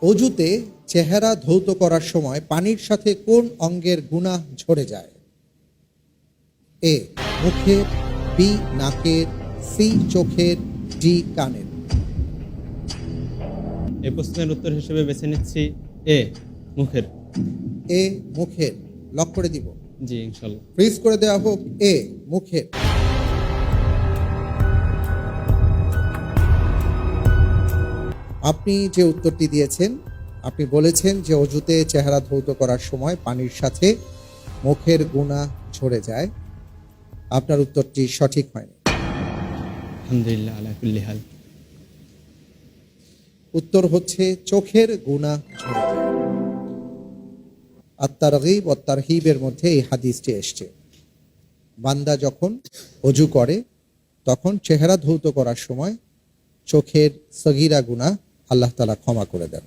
অজুতে চেহারা ধৌত করার সময় পানির সাথে কোন অঙ্গের গুনাহ ঝরে যায়? এ মুখের, বি নাকের, সি চোখের, ডি কানের। এই প্রশ্নের উত্তর হিসেবে বেছে নিচ্ছি এ মুখের। এ মুখের লক করে দিব। জি ইনশাল্লাহ। ফ্রিজ করে দেওয়া হোক। এ মুখের। আপনি যে উত্তরটি দিয়েছেন, আপনি বলেছেন যে অজুতে চেহারা ধৌত করার সময় পানির সাথে মুখের গুনাহ ঝরে যায়। আপনার উত্তরটি সঠিক হয়নি। আলহামদুলিল্লাহ আলা কুল্লি হাল। উত্তর হচ্ছে চোখের গুনাহ ঝরে যায়। আত-তারগীব ও তারহিবের মধ্যে এই হাদিসটি এসছে। বান্দা যখন অজু করে তখন চেহারা ধৌত করার সময় চোখের সগীরা গুনাহ আল্লাহ তাআলা ক্ষমা করে দেন।